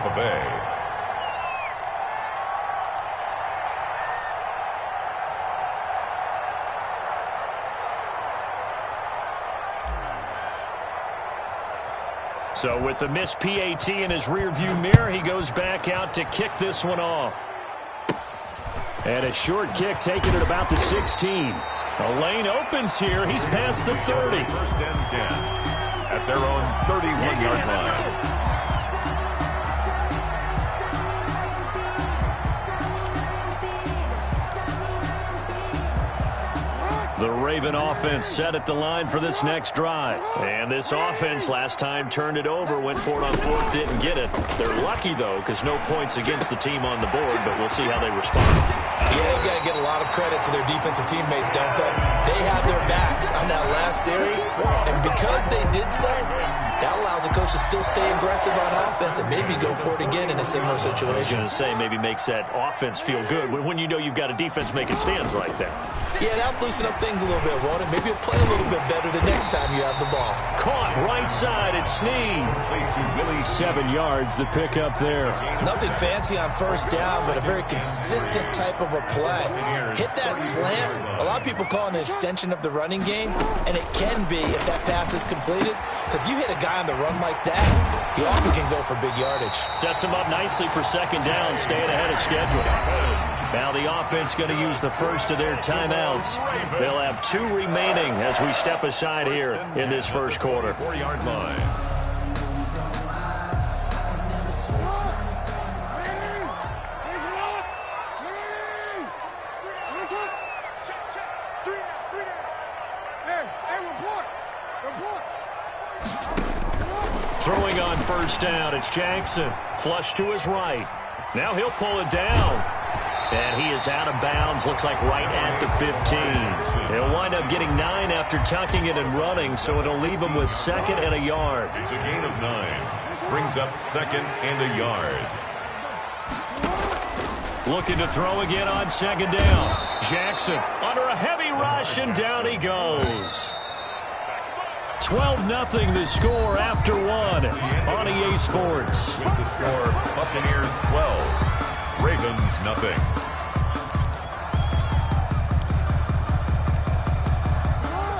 Tampa Bay. So with the missed PAT in his rearview mirror, he goes back out to kick this one off. And a short kick taken at about the 16. A lane opens here. He's past the 30. First and 10 at their own 31-yard line. The Raven offense set at the line for this next drive. And this offense last time turned it over, went for it on fourth, didn't get it. They're lucky, though, because no points against the team on the board, but we'll see how they respond. Yeah, you got to get a lot of credit to their defensive teammates, don't they? They had their backs on that last series, and because they did so, that allows the coach to still stay aggressive on offense and maybe go for it again in a similar situation. I was going to say, maybe makes that offense feel good when you know you've got a defense making stands like that. Yeah, that'll loosen up things a little bit, won't it? Maybe you'll play a little bit better the next time you have the ball. Caught right side, it's Snead. 7 yards, the pickup there. Nothing fancy on first down, but a very consistent type of a play. Hit that slant. A lot of people call it an extension of the running game, and it can be if that pass is completed, because you hit a guy on the run like that, he often can go for big yardage. Sets him up nicely for second down, staying ahead of schedule. Now the offense going to use the first of their timeouts. They'll have 2 remaining as we step aside here in this first quarter. 4-yard line. Throwing on first down, it's Jackson. Flush to his right. Now he'll pull it down. And he is out of bounds, looks like right at the 15. He'll wind up getting 9 after tucking it and running, so it'll leave him with second and a yard. It's a gain of 9. Brings up second and a yard. Looking to throw again on second down. Jackson under a heavy rush, and down he goes. 12-0 the score after 1 on EA Sports. With the score, Buccaneers 12. Ravens nothing.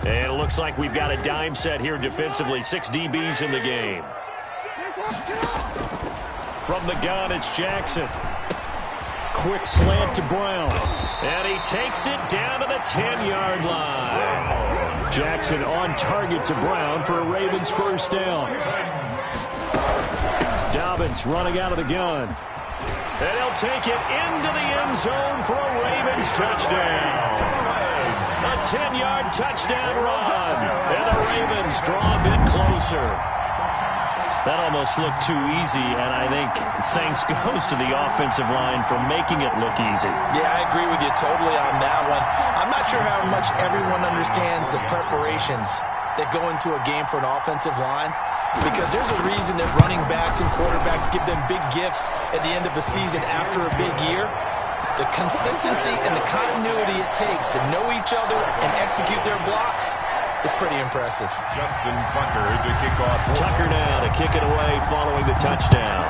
And it looks like we've got a dime set here defensively. 6 DBs in the game. From the gun, it's Jackson. Quick slant to Brown. And he takes it down to the 10-yard line. Jackson on target to Brown for a Ravens first down. Dobbins running out of the gun. And he'll take it into the end zone for a Ravens touchdown. A 10-yard touchdown run. And the Ravens draw a bit closer. That almost looked too easy, and I think thanks goes to the offensive line for making it look easy. Yeah, I agree with you totally on that one. I'm not sure how much everyone understands the preparations that go into a game for an offensive line, because there's a reason that running backs and quarterbacks give them big gifts at the end of the season after a big year. The consistency and the continuity it takes to know each other and execute their blocks is pretty impressive. Justin Tucker to kick off. Tucker now to kick it away following the touchdown.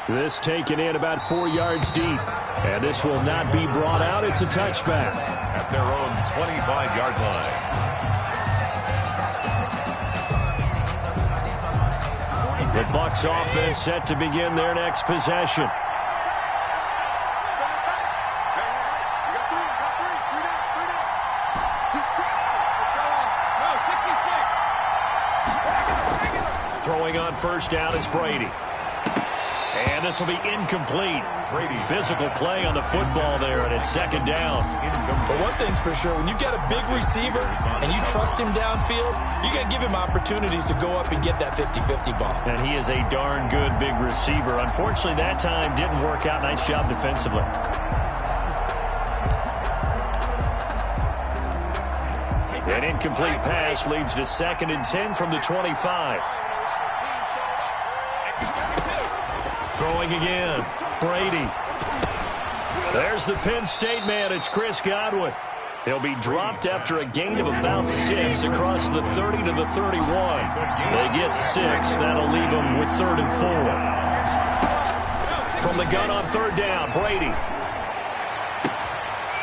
This taken in about 4 yards deep. And this will not be brought out. It's a touchback. At their own 25-yard line. The Bucs offense set to begin their next possession. Throwing on first down is Brady. And this will be incomplete. Brady. Physical play on the football there, and it's second down. But one thing's for sure, when you get a big receiver and you trust him downfield, you got to give him opportunities to go up and get that 50-50 ball. And he is a darn good big receiver. Unfortunately, that time didn't work out. Nice job defensively. An incomplete pass leads to second and 10 from the 25. Throwing again. Brady. There's the Penn State man. It's Chris Godwin. He'll be dropped after a gain of about 6 across the 30 to the 31. They get 6. That'll leave them with 3rd and 4. From the gun on 3rd down, Brady.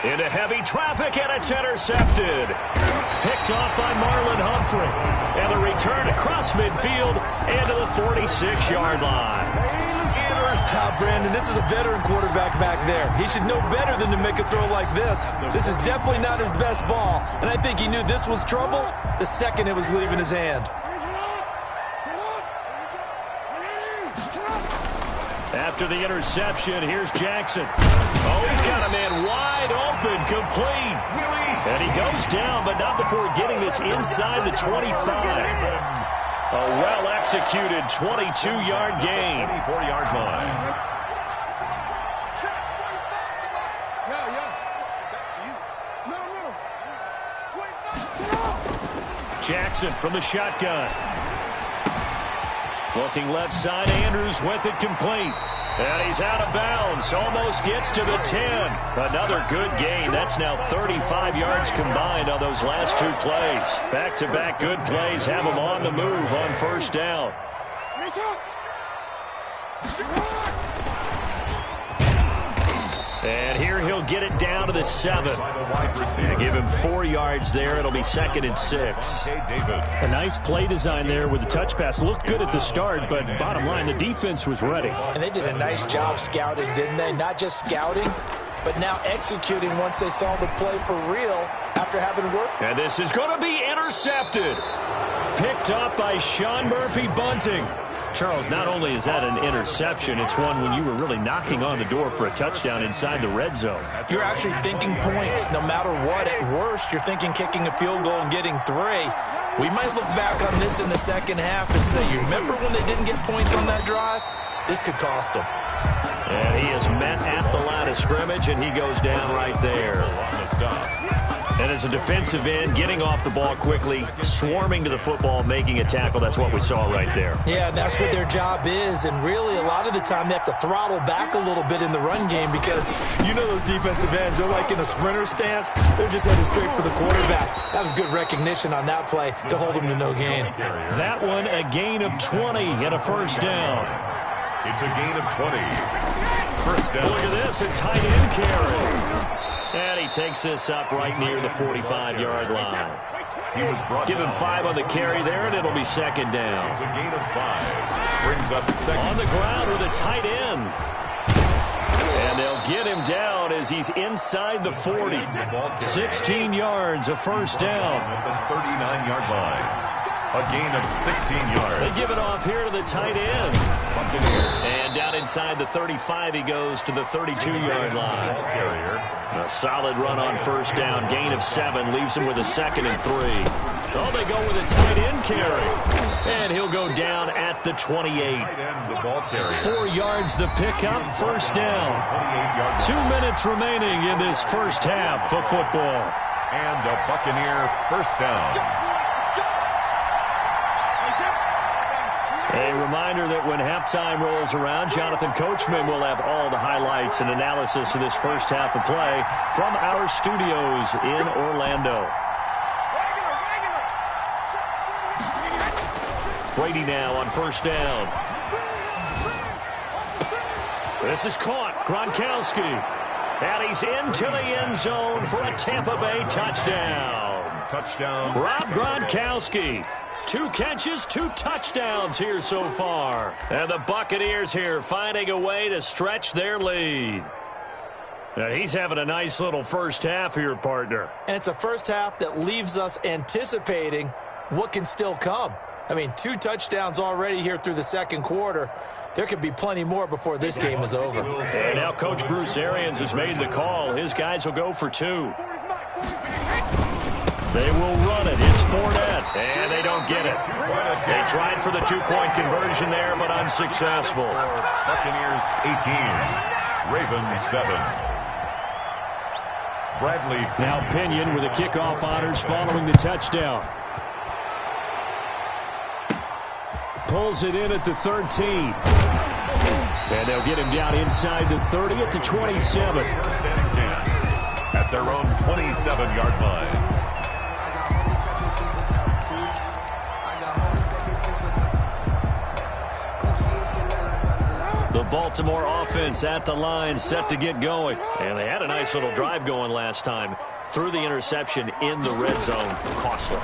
Into heavy traffic, and it's intercepted. Picked off by Marlon Humphrey. And the return across midfield and to the 46-yard line. Brandon, this is a veteran quarterback back there. He should know better than to make a throw like this. This is definitely not his best ball, and I think he knew this was trouble the second it was leaving his hand. After the interception, here's Jackson. Oh, he's got a man wide open, complete. And he goes down, but not before getting this inside the 25. A well-executed 22-yard gain. 24-yard line. Jackson from the shotgun. Looking left side, Andrews with it complete. And he's out of bounds. Almost gets to the 10. Another good gain. That's now 35 yards combined on those last 2 plays. Back-to-back good plays have him on the move on 1st down. And here he'll get it down to the 7. To give him 4 yards there, it'll be 2nd and 6. A nice play design there with the touch pass. Looked good at the start, but bottom line, the defense was ready. And they did a nice job scouting, didn't they? Not just scouting, but now executing once they saw the play for real after having worked. And this is going to be intercepted. Picked up by Sean Murphy-Bunting. Charles, not only is that an interception, it's one when you were really knocking on the door for a touchdown inside the red zone. You're actually thinking points no matter what. At worst, you're thinking kicking a field goal and getting 3. We might look back on this in the second half and say, you remember when they didn't get points on that drive? This could cost them. And he is met at the line of scrimmage, and he goes down right there. And as a defensive end, getting off the ball quickly, swarming to the football, making a tackle, that's what we saw right there. Yeah, that's what their job is, and really a lot of the time they have to throttle back a little bit in the run game because you know those defensive ends, they're like in a sprinter stance. They're just headed straight for the quarterback. That was good recognition on that play to hold them to no gain. That one, a gain of 20 and a 1st down. It's a gain of 20. 1st down. Look at this, a tight end carry. And he takes this up right near the 45-yard line. Give him 5 on the carry there, and it'll be 2nd down. It's a gain of 5. Brings up 2nd. On the ground with a tight end. And they'll get him down as he's inside the 40. 16 yards, a 1st down. At the 39-yard line. A gain of 16 yards. They give it off here to the tight end. And down inside the 35, he goes to the 32-yard line. A solid run on 1st down. Gain of 7 leaves him with a 2nd and 3. Oh, they go with a tight end carry. And he'll go down at the 28. 4 yards the pickup, 1st down. 2 minutes remaining in this 1st half of football. And a Buccaneer 1st down. A reminder that when halftime rolls around, Jonathan Coachman will have all the highlights and analysis of this 1st half of play from our studios in Orlando. Brady now on 1st down. This is caught. Gronkowski. And he's into the end zone for a Tampa Bay touchdown. Touchdown. Rob Gronkowski. 2 catches, 2 touchdowns here so far. And the Buccaneers here finding a way to stretch their lead. Now he's having a nice little 1st half here, partner. And it's a 1st half that leaves us anticipating what can still come. I mean, 2 touchdowns already here through the 2nd quarter. There could be plenty more before this game is over. And now Coach Bruce Arians has made the call. His guys will go for 2. They will run it. It's Fournette, and they don't get it. They tried for the 2-point conversion there, but unsuccessful. Buccaneers 18, Ravens 7. Bradley. Now Pinion with the kickoff honors following the touchdown. Pulls it in at the 13. And they'll get him down inside the 30 at the 27. 1st and 10. At at their own 27-yard line. The Baltimore offense at the line, set to get going. And they had a nice little drive going last time. Threw the interception in the red zone. Costly.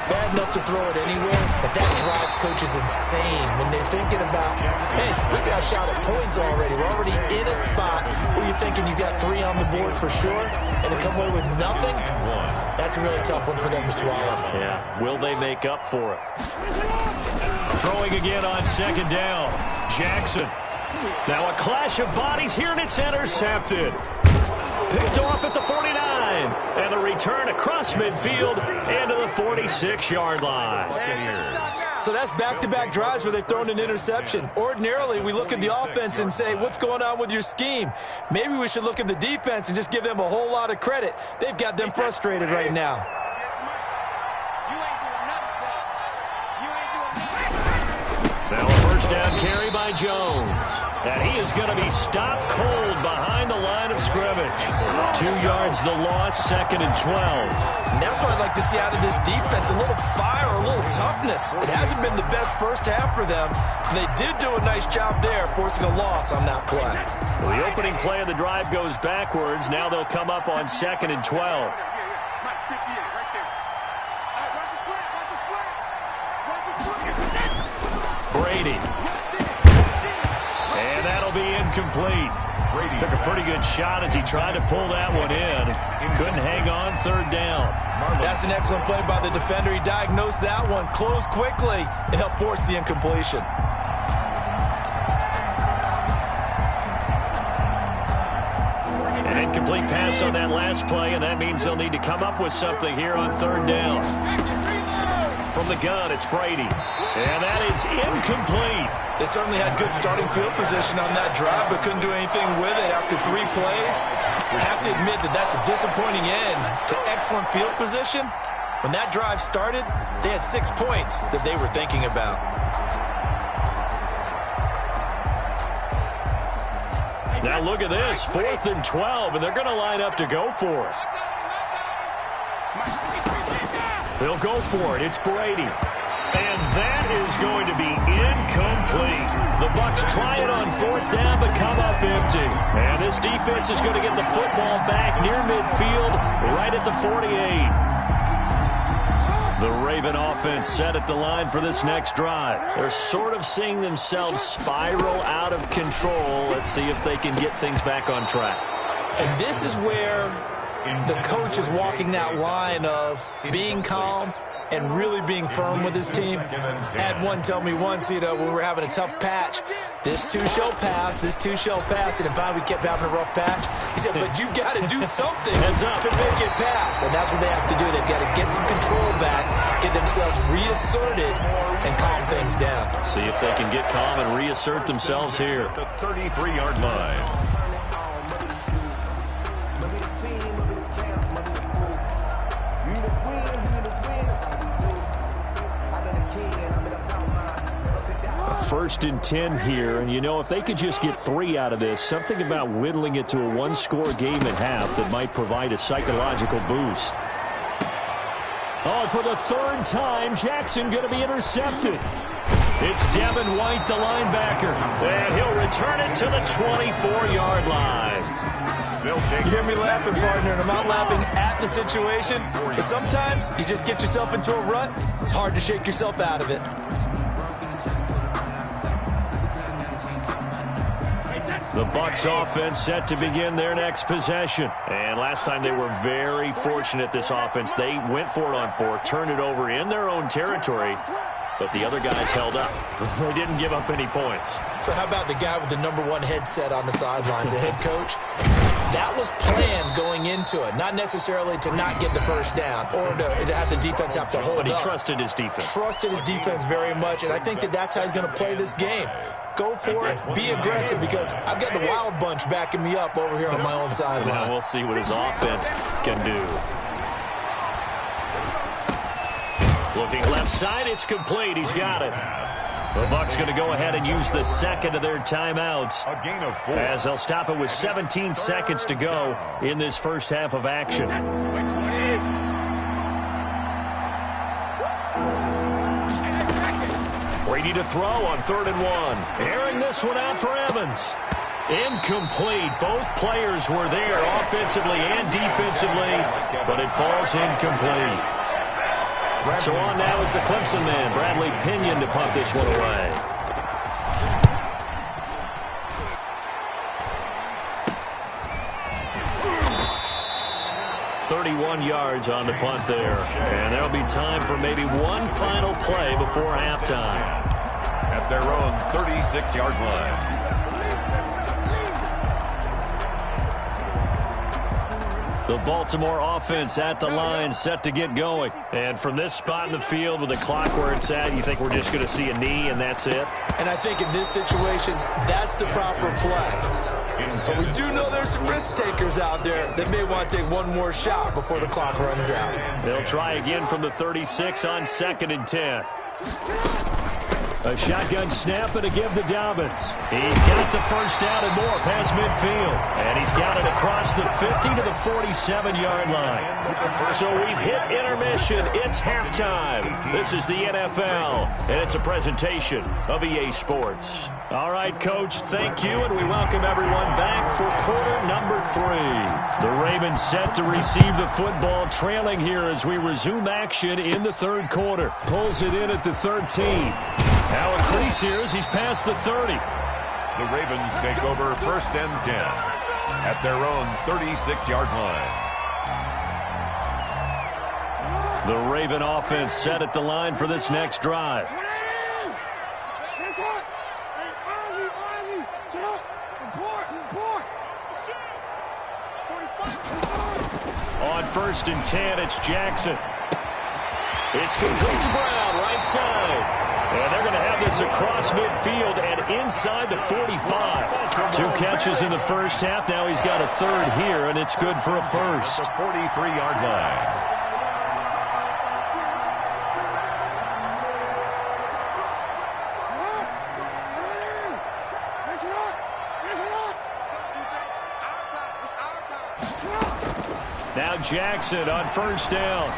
Bad enough to throw it anywhere, but that drives coaches insane when they're thinking about, hey, we got a shot at points already. We're already in a spot where you're thinking you got 3 on the board for sure, and to come away with nothing, that's a really tough one for them to swallow. Yeah, will they make up for it? Throwing again on second down. Jackson. Now a clash of bodies here, and it's intercepted. Picked off at the 49. And the return across midfield into the 46-yard line. So that's back-to-back drives where they've thrown an interception. Ordinarily, we look at the offense and say, what's going on with your scheme? Maybe we should look at the defense and just give them a whole lot of credit. They've got them frustrated right now. Now a first down carry by Jones. And he is going to be stopped cold behind the line of scrimmage. 2 yards the loss, 2nd and 12. And that's what I'd like to see out of this defense, a little fire, a little toughness. It hasn't been the best first half for them. They did do a nice job there, forcing a loss on that play. So the opening play of the drive goes backwards. Now they'll come up on 2nd and 12. Brady. And that'll be incomplete. Brady took a pretty good shot as he tried to pull that one in. Couldn't hang on, 3rd down. That's an excellent play by the defender. He diagnosed that one, closed quickly, and helped force the incompletion. An incomplete pass on that last play, and that means they'll need to come up with something here on 3rd down. From the gun, it's Brady. And that is incomplete. They certainly had good starting field position on that drive, but couldn't do anything with it after 3 plays. I have to admit that that's a disappointing end to excellent field position. When that drive started, they had 6 points that they were thinking about. Now look at this, 4th and 12, and they're going to line up to go for it. They'll go for it. It's Brady. And that is going to be incomplete. The Bucs try it on 4th down, but come up empty. And this defense is going to get the football back near midfield, right at the 48. The Raven offense set at the line for this next drive. They're sort of seeing themselves spiral out of control. Let's see if they can get things back on track. And this is where the coach is walking that line of being calm and really being firm with his team. Had one tell me once, when we were having a tough patch, this too shall pass, this too shall pass, and finally we kept having a rough patch. He said, but you got to do something to make it pass, and that's what they have to do. They've got to get some control back, get themselves reasserted, and calm things down. See if they can get calm and reassert themselves here. The 33-yard line. First and 10 here, and if they could just get 3 out of this, something about whittling it to a 1-score game at half that might provide a psychological boost. Oh, for the 3rd time, Jackson going to be intercepted. It's Devin White, the linebacker, and he'll return it to the 24-yard line. You hear me laughing, partner, and I'm not laughing at the situation, but sometimes you just get yourself into a rut. It's hard to shake yourself out of it. The Bucs offense set to begin their next possession. And last time they were very fortunate, this offense. They went for it on 4, turned it over in their own territory, but the other guys held up. They didn't give up any points. So how about the guy with the #1 headset on the sidelines, the head coach? That was planned going into it, not necessarily to not get the first down or to have the defense have to hold up. But he trusted his defense. Trusted his defense very much, and I think that that's how he's going to play this game. Go for it, be aggressive, because I've got the wild bunch backing me up over here on my own sideline. Now we'll see what his offense can do. Looking left side, it's complete. He's got it. The Bucs going to go ahead and use the second of their timeouts, A gain of 4. as they'll stop it with 17 seconds to go in this first half of action. Brady to throw on 3rd and 1. Airing this one out for Evans. Incomplete. Both players were there offensively and defensively, but it falls incomplete. So on now is the Clemson man, Bradley Pinion, to pump this one away. .31 yards on the punt there. And there'll be time for maybe one final play before halftime. At their own 36-yard line. The Baltimore offense at the line, set to get going. And from this spot in the field with the clock where it's at, you think we're just going to see a knee and that's it? And I think in this situation, that's the proper play. But we do know there's some risk takers out there that may want to take one more shot before the clock runs out. They'll try again from the 36 on 2nd and 10. A shotgun snap and a give to Dobbins. He's got the first down and more past midfield. And he's got it across the 50 to the 47-yard line. So we've hit intermission. It's halftime. This is the NFL, and it's a presentation of EA Sports. All right, Coach, thank you, and we welcome everyone back for quarter number 3. The Ravens set to receive the football, trailing here as we resume action in the 3rd quarter. Pulls it in at the 13. Now increase here as he's past the 30. The Ravens take over 1st and 10 at their own 36-yard line. The Raven offense set at the line for this next drive. On 1st and 10, it's Jackson. It's complete to Brown, right side. And they're going to have this across midfield and inside the 45. 2 catches in the first half. Now he's got a 3rd here, and it's good for a first. The 43-yard line. Now Jackson on 1st down.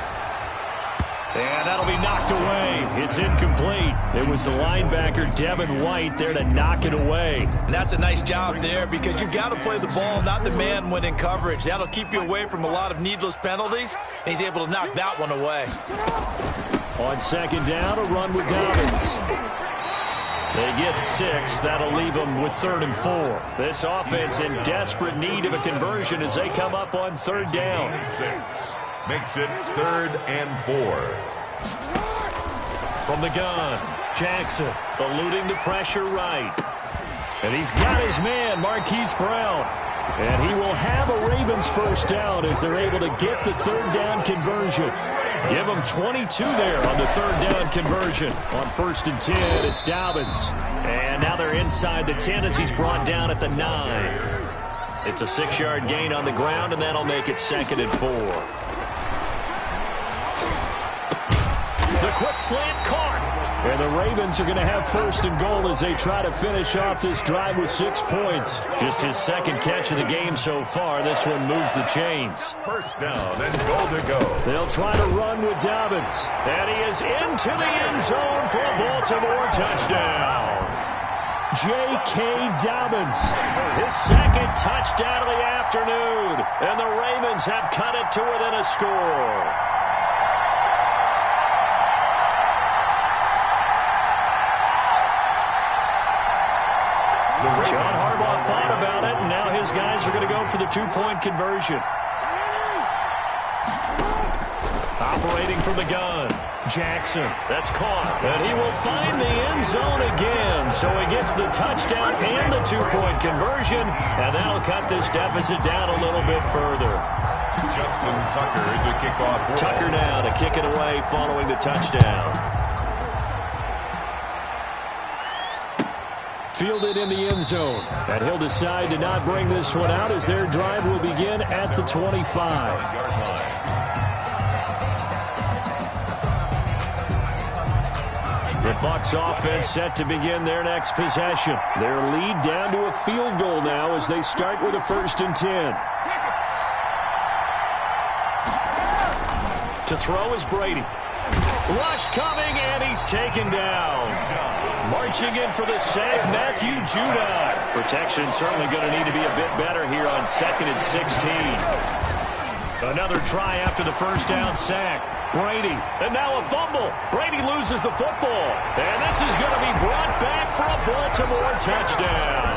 And that'll be knocked away. It's incomplete. It was the linebacker, Devin White, there to knock it away. And that's a nice job there because you've got to play the ball, not the man when in coverage. That'll keep you away from a lot of needless penalties, and he's able to knock that one away. On 2nd down, a run with Dobbins. They get 6. That'll leave them with 3rd and 4. This offense in desperate need of a conversion as they come up on 3rd down. 6 makes it 3rd and 4. From the gun, Jackson eluding the pressure right. And he's got his man, Marquise Brown. And he will have a Ravens first down as they're able to get the 3rd down conversion. Give them 22 there on the 3rd down conversion. On 1st and 10, it's Dobbins. And now they're inside the 10 as he's brought down at the 9. It's a 6-yard gain on the ground, and that'll make it 2nd and 4. The quick slant caught. And the Ravens are going to have 1st and goal as they try to finish off this drive with 6 points. Just his 2nd catch of the game so far. This one moves the chains. 1st down and goal to go. They'll try to run with Dobbins. And he is into the end zone for a Baltimore touchdown. J.K. Dobbins, his 2nd touchdown of the afternoon. And the Ravens have cut it to within a score. John Harbaugh thought about it, and now his guys are going to go for the 2-point conversion. Operating from the gun, Jackson. That's caught, and he will find the end zone again. So he gets the touchdown and the 2-point conversion, and that'll cut this deficit down a little bit further. Justin Tucker is the kickoff. Tucker now to kick it away following the touchdown. Fielded in the end zone. And he'll decide to not bring this one out as their drive will begin at the 25. The Bucs offense set to begin their next possession. Their lead down to a field goal now as they start with a 1st and 10. To throw is Brady. Rush coming, and he's taken down. Marching in for the save, Matthew Judon. Protection certainly going to need to be a bit better here on 2nd and 16. Another try after the first down sack. Brady, and now a fumble. Brady loses the football. And this is going to be brought back for a Baltimore touchdown.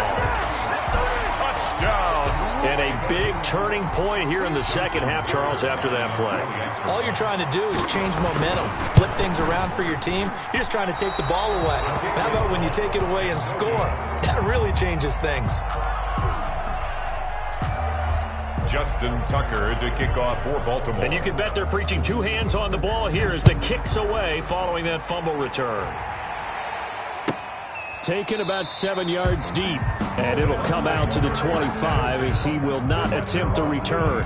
Touchdown. And a big turning point here in the second half, Charles, after that play. All you're trying to do is change momentum, flip things around for your team. You're just trying to take the ball away. How about when you take it away and score? That really changes things. Justin Tucker to kick off for Baltimore. And you can bet they're preaching 2 hands on the ball here as the kick's away following that fumble return. Taken about 7 yards deep, and it'll come out to the 25 as he will not attempt to return.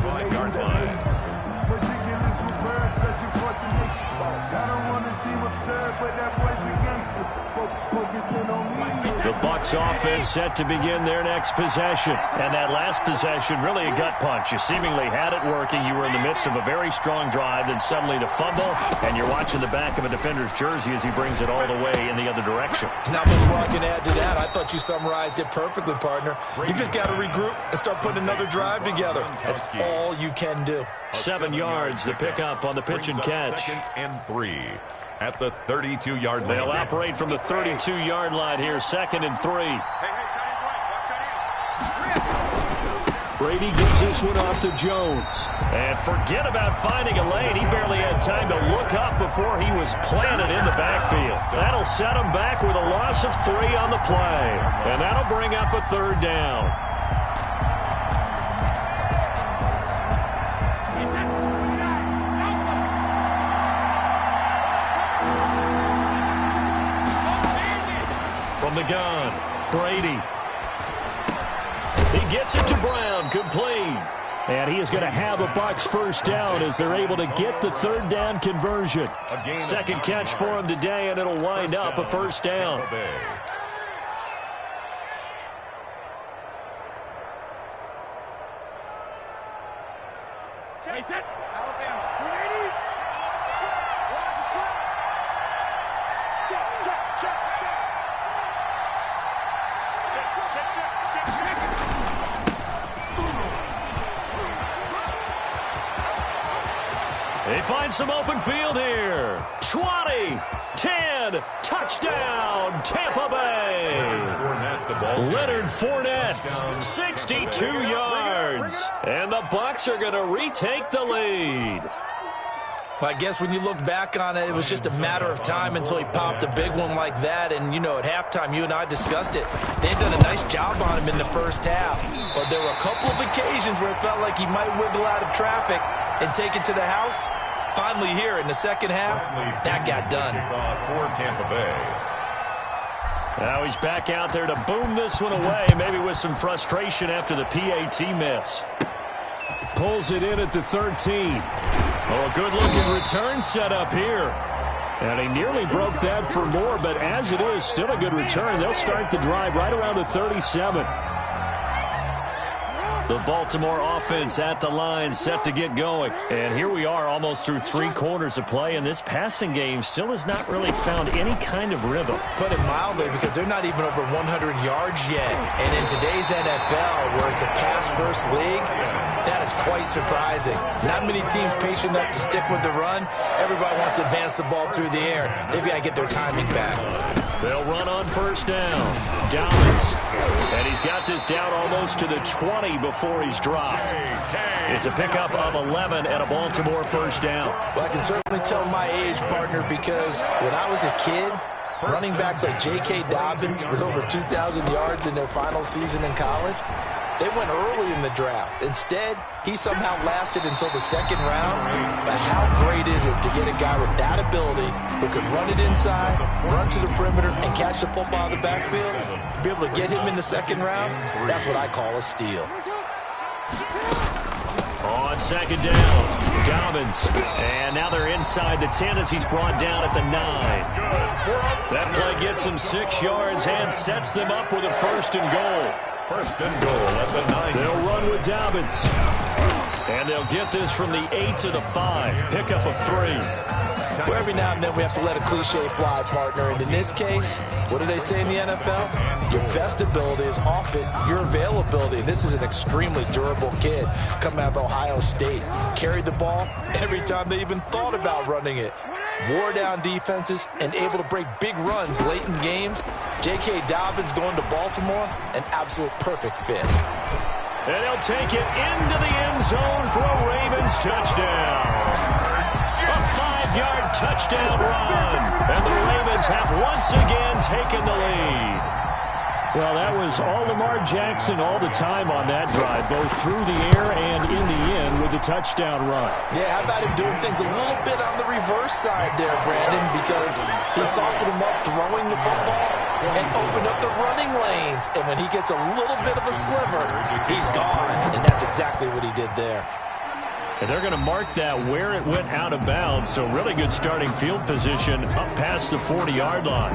The Bucs offense set to begin their next possession. And that last possession, really a gut punch. You seemingly had it working. You were in the midst of a very strong drive, then suddenly the fumble, and you're watching the back of a defender's jersey as he brings it all the way in the other direction. There's not much more I can add to that. I thought you summarized it perfectly, partner. You just got to regroup and start putting another drive together. That's all you can do. 7 yards, the pickup on the pitch and catch. 2nd and 3 at the 32-yard line. They'll operate from the 32-yard line here, 2nd and 3. Brady gives this one off to Jones. And forget about finding a lane. He barely had time to look up before he was planted in the backfield. That'll set him back with a loss of 3 on the play. And that'll bring up a 3rd down. From the gun, Brady. He gets it to Brown, complete. And he is going to have a Bucs 1st down as they're able to get the 3rd down conversion. 2nd catch for him today, and it'll wind up a 1st down. Take it. Alabama. 380. Watch the slip. Check. They find some open field here. 20, 10, touchdown, Tampa Bay. Leonard Fournette, 62 yards. And the Bucs are going to retake the lead. Well, I guess when you look back on it, it was just a matter of time until he popped a big one like that. And, you know, at halftime, you and I discussed it. They've done a nice job on him in the first half. But there were a couple of occasions where it felt like he might wiggle out of traffic and take it to the house. Finally here in the second half, that got done. For Tampa Bay. Now he's back out there to boom this one away, maybe with some frustration after the PAT miss. Pulls it in at the 13. Oh, a good-looking return set up here. And he nearly broke that for more, but as it is, still a good return. They'll start the drive right around the 37. The Baltimore offense at the line, set to get going. And here we are almost through 3 quarters of play, and this passing game still has not really found any kind of rhythm. Put it mildly, because they're not even over 100 yards yet. And in today's NFL, where it's a pass-first league, that is quite surprising. Not many teams patient enough to stick with the run. Everybody wants to advance the ball through the air. They've got to get their timing back. They'll run on 1st down. Downs. And he's got this down almost to the 20 before he's dropped. It's a pickup of 11 and a Baltimore 1st down. Well, I can certainly tell my age, partner, because when I was a kid, running backs like J.K. Dobbins with over 2,000 yards in their final season in college, they went early in the draft. Instead, he somehow lasted until the 2nd round. But how great is it to get a guy with that ability who can run it inside, run to the perimeter, and catch the football in the backfield? To be able to get him in the 2nd round, that's what I call a steal. On 2nd down, Dobbins. And now they're inside the 10 as he's brought down at the 9. That play gets him 6 yards and sets them up with a 1st and goal. 1st and goal at the 9. They'll run with Dobbins. And they'll get this from the 8 to the 5. Pickup of 3. Well, every now and then we have to let a cliche fly, partner. And in this case, what do they say in the NFL? Your best ability is often your availability. This is an extremely durable kid coming out of Ohio State. Carried the ball every time they even thought about running it. Wore down defenses and able to break big runs late in games. J.K. Dobbins going to Baltimore, an absolute perfect fit. And they'll take it into the end zone for a Ravens touchdown. A 5-yard touchdown run. And the Ravens have once again taken the lead. Well, that was all Lamar Jackson all the time on that drive, both through the air and in the end with the touchdown run. Yeah, how about him doing things a little bit on the reverse side there, Brandon, because he softened him up throwing the football and opened up the running lanes. And when he gets a little bit of a sliver, he's gone. And that's exactly what he did there. And they're going to mark that where it went out of bounds, so really good starting field position up past the 40-yard line.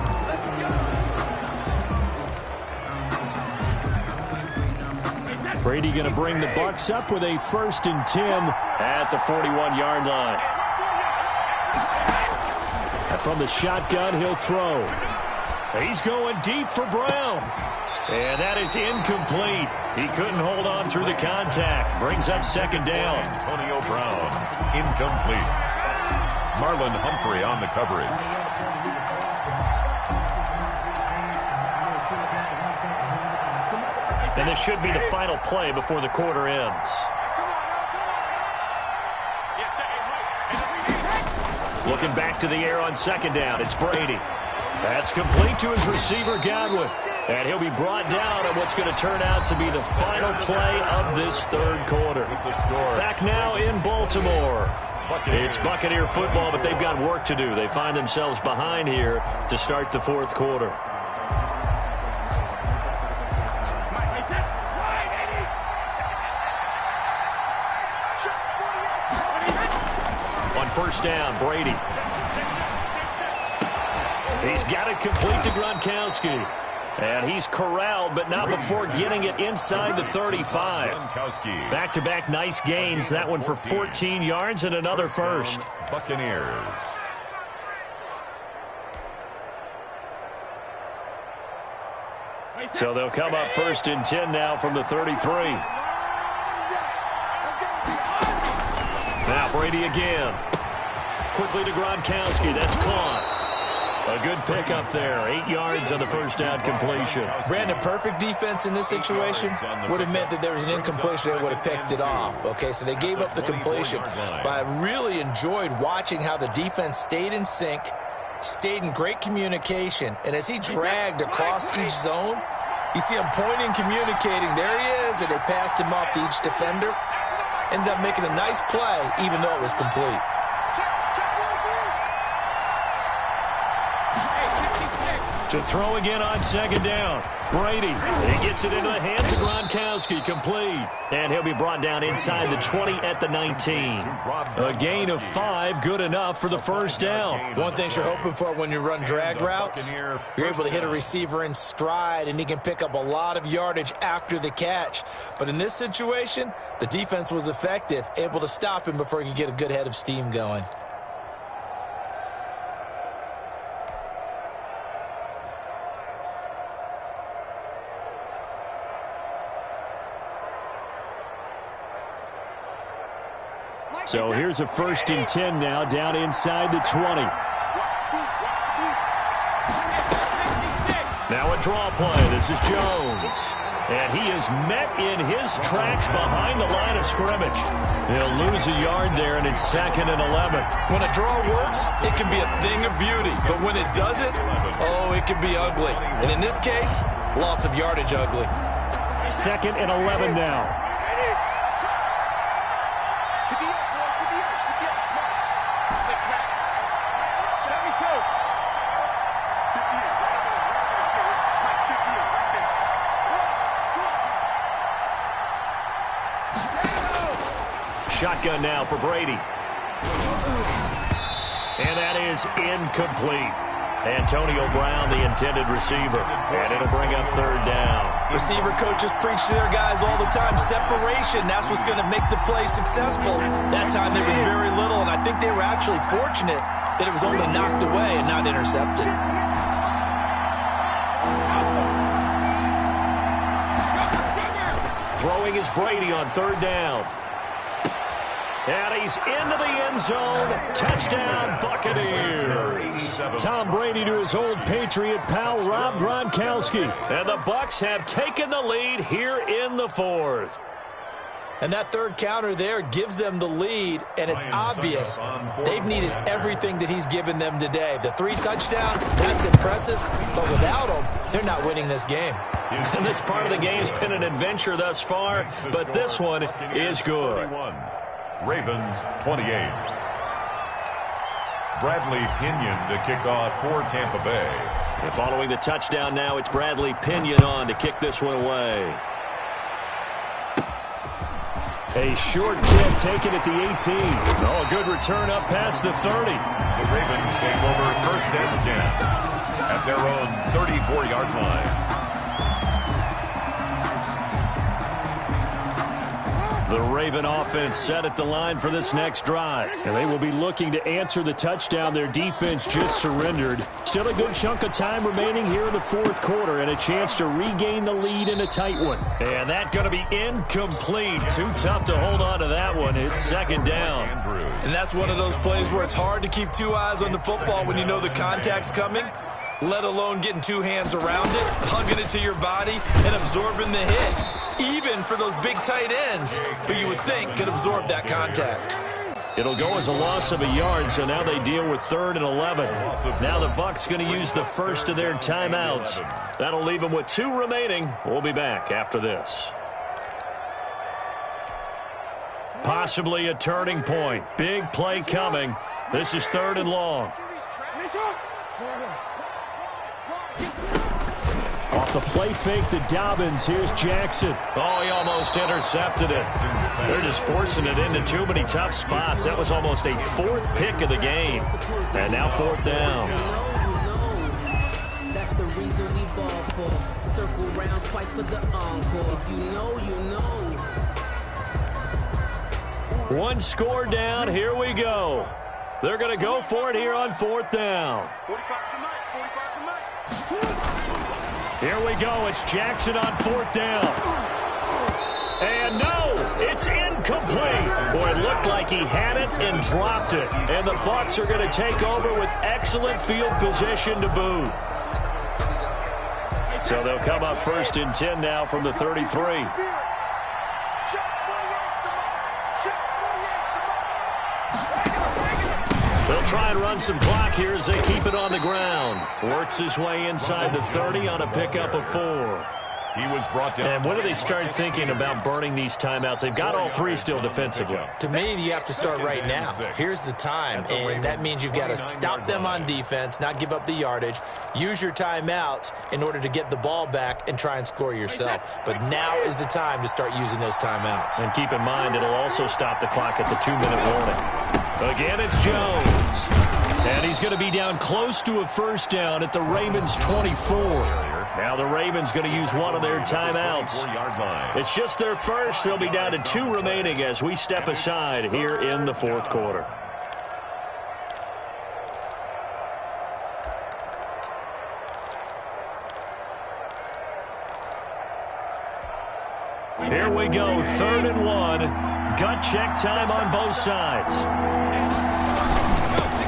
Brady going to bring the Bucs up with a 1st and 10 at the 41-yard line. And from the shotgun, he'll throw. He's going deep for Brown. And that is incomplete. He couldn't hold on through the contact. Brings up 2nd down. Antonio Brown, incomplete. Marlon Humphrey on the coverage. And this should be the final play before the quarter ends. Looking back to the air on 2nd down, it's Brady. That's complete to his receiver, Godwin. And he'll be brought down on what's going to turn out to be the final play of this 3rd quarter. Back now in Baltimore. It's Buccaneer football, but they've got work to do. They find themselves behind here to start the 4th quarter. On 1st down, Brady. He's got it complete to Gronkowski. And he's corralled, but not before getting it inside the 35. Back-to-back nice gains. That one for 14 yards and another 1st. Buccaneers. So they'll come up 1st and 10 now from the 33. Now Brady again. Quickly to Gronkowski. That's caught. A good pickup there. 8 yards on the 1st down completion. Brandon, perfect defense in this situation would have meant that there was an incompletion. They would have picked it off. Okay, so they gave up the completion. But I really enjoyed watching how the defense stayed in sync, stayed in great communication. And as he dragged across each zone, you see him pointing, communicating. There he is, and they passed him off to each defender. Ended up making a nice play, even though it was complete. To throw again on 2nd down. Brady. He gets it into the hands of Gronkowski. Complete. And he'll be brought down inside the 20 at the 19. A gain of 5. Good enough for the 1st down. One thing you're hoping for when you run drag routes, you're able to hit a receiver in stride, and he can pick up a lot of yardage after the catch. But in this situation, the defense was effective, able to stop him before he could get a good head of steam going. So here's a 1st and 10 now down inside the 20. Now a draw play. This is Jones. And he is met in his tracks behind the line of scrimmage. He'll lose a yard there, and it's 2nd and 11. When a draw works, it can be a thing of beauty. But when it doesn't, oh, it can be ugly. And in this case, loss of yardage ugly. 2nd and 11 now. shotgun now for Brady. And that is incomplete. Antonio Brown, the intended receiver. And it'll bring up third down. Receiver coaches preach to their guys all the time. Separation, that's what's going to make the play successful. That time there was very little, and I think they were actually fortunate that it was only knocked away and not intercepted. Throwing is Brady on third down. And he's into the end zone. Touchdown, Buccaneers. Tom Brady to his old Patriot pal, Rob Gronkowski. And the Bucs have taken the lead here in the fourth. And that third counter there gives them the lead, and it's obvious they've needed everything that he's given them today. The 3 touchdowns, that's impressive, but without him, they're not winning this game. And this part of the game's been an adventure thus far, but this one is good. Ravens 28. Bradley Pinion to kick off for Tampa Bay. And following the touchdown now, it's Bradley Pinion on to kick this one away. A short kick taken at the 18. Oh, a good return up past the 30. The Ravens take over first and 10 at their own 34-yard line. The Raven offense set at the line for this next drive. And they will be looking to answer the touchdown their defense just surrendered. Still a good chunk of time remaining here in the fourth quarter and a chance to regain the lead in a tight one. And that's going to be incomplete. Too tough to hold on to that one. It's second down. And that's one of those plays where it's hard to keep 2 eyes on the football when you know the contact's coming, let alone getting 2 hands around it, hugging it to your body, and absorbing the hit. Even for those big tight ends who you would think could absorb that contact. It'll go as a loss of a yard, so now they deal with 3rd and 11. Now the Bucs going to use the first of their timeouts. That'll leave them with 2 remaining. We'll be back after this. Possibly a turning point. Big play coming. This is 3rd and long. Off the play fake to Dobbins. Here's Jackson. Oh, he almost intercepted it. They're just forcing it into too many tough spots. That was almost a 4th pick of the game. And now 4th down. That's the reason we ball for. Circle round twice for the encore. If you know, you know. 1 score down. Here we go. They're going to go for it here on 4th down. 45 to Mike. Here we go. It's Jackson on 4th down. And no, it's incomplete. Boy, it looked like he had it and dropped it. And the Bucs are going to take over with excellent field position to boot. So they'll come up 1st and 10 now from the 33. They'll try and run some clock here as they keep it on the ground. Works his way inside the 30 on a pickup of 4. He was brought down. And when do they start thinking about burning these timeouts? They've got all 3 still defensively. To me, you have to start right now. Here's the time, and that means you've got to stop them on defense, not give up the yardage, use your timeouts in order to get the ball back and try and score yourself. But now is the time to start using those timeouts. And keep in mind, it'll also stop the clock at the 2-minute warning. Again, it's Jones. And he's going to be down close to a 1st down at the Ravens' 24. Now the Ravens going to use one of their timeouts. It's just their first. They'll be down to 2 remaining as we step aside here in the 4th quarter. Here we go, 3rd and 1. Gut check time on both sides.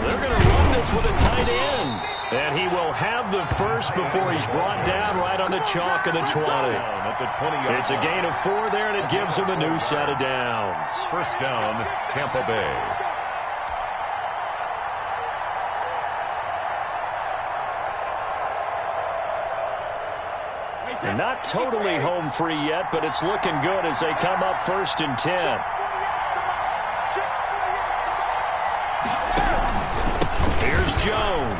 They're going to run this with a tight end. And he will have the first before he's brought down right on the chalk of the 20. It's a gain of 4 there, and it gives him a new set of downs. 1st down, Tampa Bay. And not totally home free yet, but it's looking good as they come up 1st and 10. Here's Jones.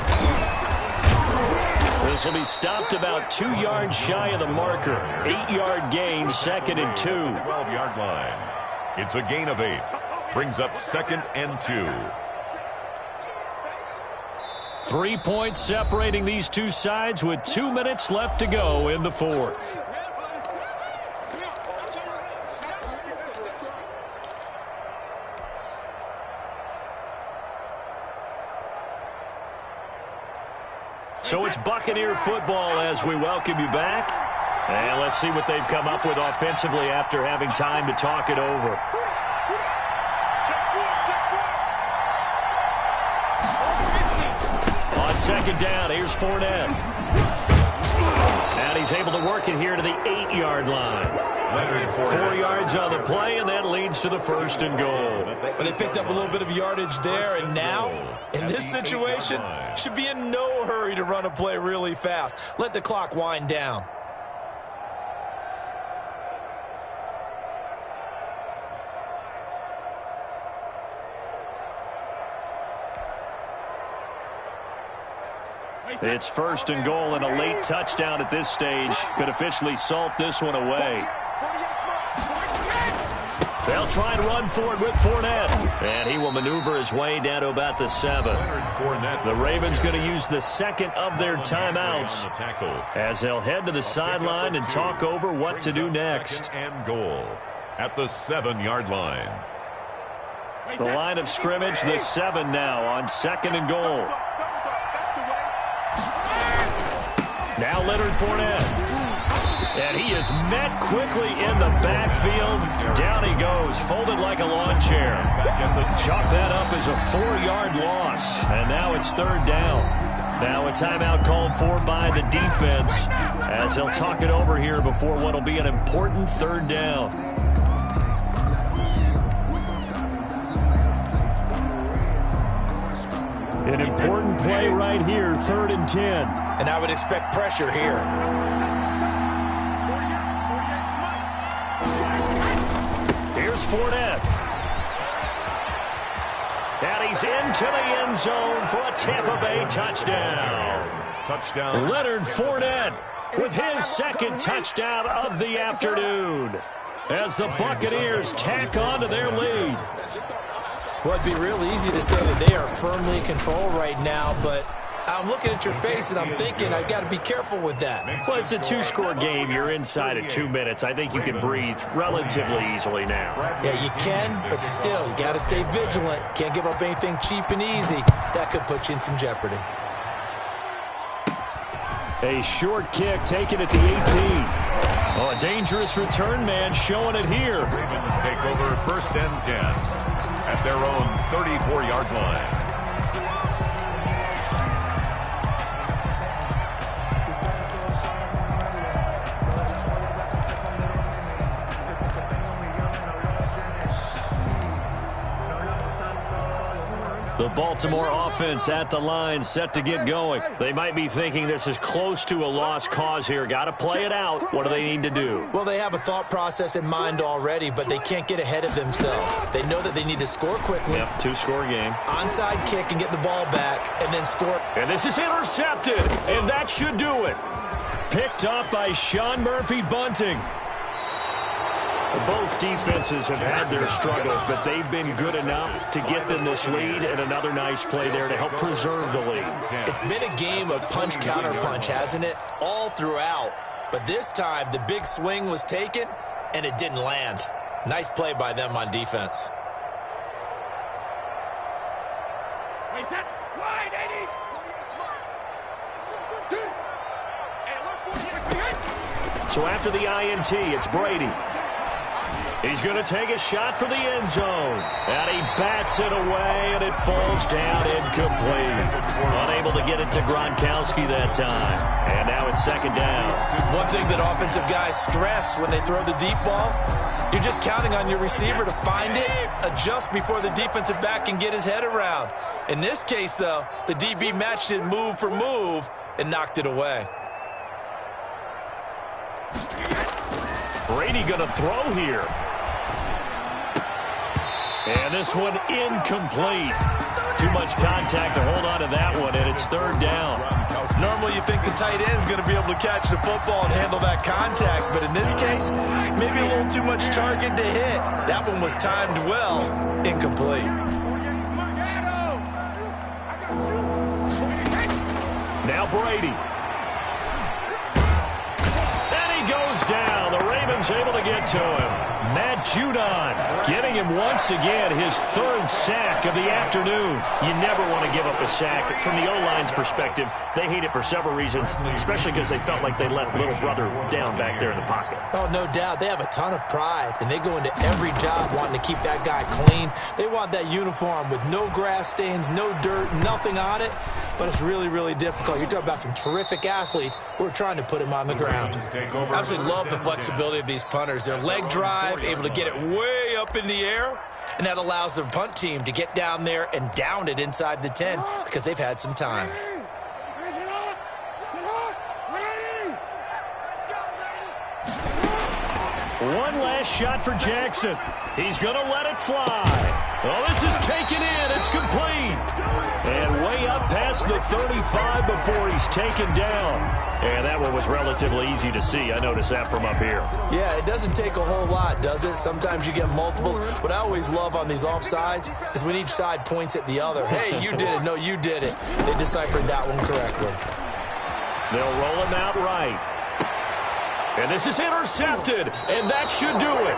This will be stopped about 2 yards shy of the marker. 8-yard gain, 2nd and 2. 12-yard line. It's a gain of 8. Brings up 2nd and 2. 3 points separating these two sides with 2 minutes left to go in the fourth. So it's Buccaneer football as we welcome you back. And let's see what they've come up with offensively after having time to talk it over. On 2nd down, here's Fournette. And he's able to work it here to the 8-yard line. 4 yards on the play, and that leads to the 1st and goal. But they picked up a little bit of yardage there, and now, in this situation, should be in no hurry to run a play really fast. Let the clock wind down. It's 1st and goal, and a late touchdown at this stage could officially salt this one away. They'll try and run for it with Fournette. And he will maneuver his way down to about the 7. The Ravens going to use the 2nd of their timeouts as they'll head to the sideline and talk over what to do next. 2nd and goal at the 7-yard line. The line of scrimmage, the 7 now on 2nd and goal. Now Leonard Fournette. And he is met quickly in the backfield. Down he goes, folded like a lawn chair. Chalk that up as a 4-yard loss. And now it's 3rd down. Now a timeout called for by the defense as they'll talk it over here before what will be an important 3rd down. An important play right here, 3rd and 10. And I would expect pressure here. Here's Fournette. And he's into the end zone for a Tampa Bay touchdown. Leonard Fournette with his 2nd touchdown of the afternoon as the Buccaneers tack on to their lead. Well, it'd be real easy to say that they are firmly in control right now, but I'm looking at your face and I'm thinking I've got to be careful with that. Well, it's a 2-score game. You're inside at 2 minutes. I think you can breathe relatively easily now. Yeah, you can, but still, you got to stay vigilant. Can't give up anything cheap and easy. That could put you in some jeopardy. A short kick taken at the 18. Oh, a dangerous return man showing it here. Ravens take over 1st and 10 at their own 34-yard line. The Baltimore offense at the line, set to get going. They might be thinking this is close to a lost cause here. Got to play it out. What do they need to do? Well, they have a thought process in mind already, but they can't get ahead of themselves. They know that they need to score quickly. Yep, 2-score game. Onside kick and get the ball back, and then score. And this is intercepted, and that should do it. Picked up by Sean Murphy-Bunting. Both defenses have had their struggles, but they've been good enough to get them this lead, and another nice play there to help preserve the lead. It's been a game of punch-counter-punch, hasn't it? All throughout. But this time, the big swing was taken, and it didn't land. Nice play by them on defense. So after the INT, it's Brady. He's going to take a shot for the end zone. And he bats it away, and it falls down incomplete. Unable to get it to Gronkowski that time. And now it's 2nd down. One thing that offensive guys stress when they throw the deep ball, you're just counting on your receiver to find it, adjust before the defensive back can get his head around. In this case, though, the DB matched it move for move and knocked it away. Brady going to throw here. And this one incomplete. Too much contact to hold on to that one, and it's 3rd down. Normally you think the tight end's going to be able to catch the football and handle that contact, but in this case, maybe a little too much target to hit. That one was timed well, incomplete. Now Brady. And he goes down. The Ravens able to get to him. Matt Judon getting him once again his third sack of the afternoon. You never want to give up a sack. From the O-line's perspective, they hate it for several reasons, especially because they felt like they let little brother down back there in the pocket. Oh, no doubt. They have a ton of pride, and they go into every job wanting to keep that guy clean. They want that uniform with no grass stains, no dirt, nothing on it. But it's really, really difficult. You're talking about some terrific athletes who are trying to put him on the ground. I absolutely love the flexibility of these punters. Their leg drive, able to get it way up in the air, and that allows their punt team to get down there and down it inside the 10 because they've had some time. One last shot for Jackson. He's going to let it fly. Oh, this is taken in. It's complete. And way up past the 35 before he's taken down. And that one was relatively easy to see. I noticed that from up here. Yeah, it doesn't take a whole lot, does it? Sometimes you get multiples. What I always love on these offsides is when each side points at the other. Hey, you did it. No, you did it. They deciphered that one correctly. They'll roll him out right. And this is intercepted, and that should do it.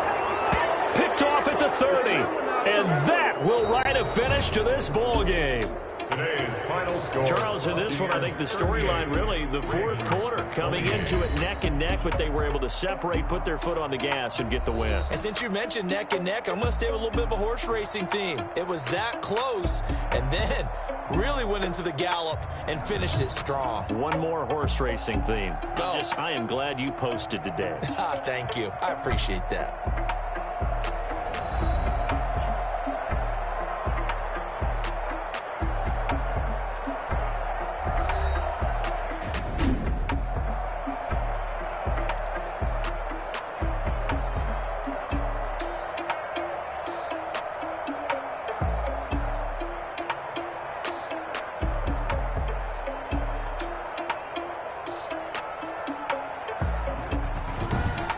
Picked off at the 30, and that will write a finish to this ball game. Today's final score. Charles, in this one, I think the storyline really, the fourth quarter, coming into it neck and neck, but they were able to separate, put their foot on the gas, and get the win. And since you mentioned neck and neck, I'm going to stay with a little bit of a horse racing theme. It was that close, and then really went into the gallop and finished it strong. One more horse racing theme. Go. I am glad you posted today. Thank you. I appreciate that.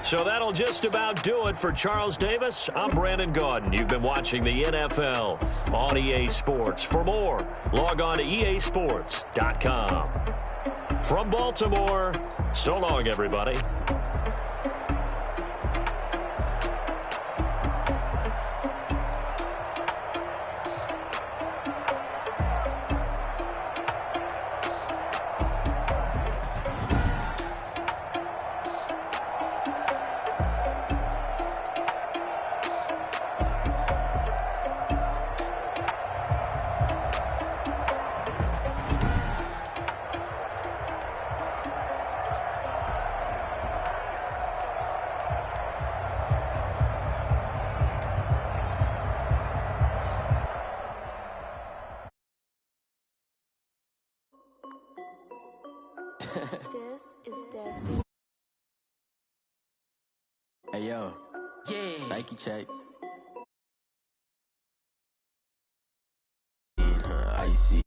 So that'll just about do it for Charles Davis. I'm Brandon Gaudin. You've been watching the NFL on EA Sports. For more, log on to easports.com. From Baltimore, so long, everybody. This is Desby. Hey yo, Yeah. Nike check. Icy.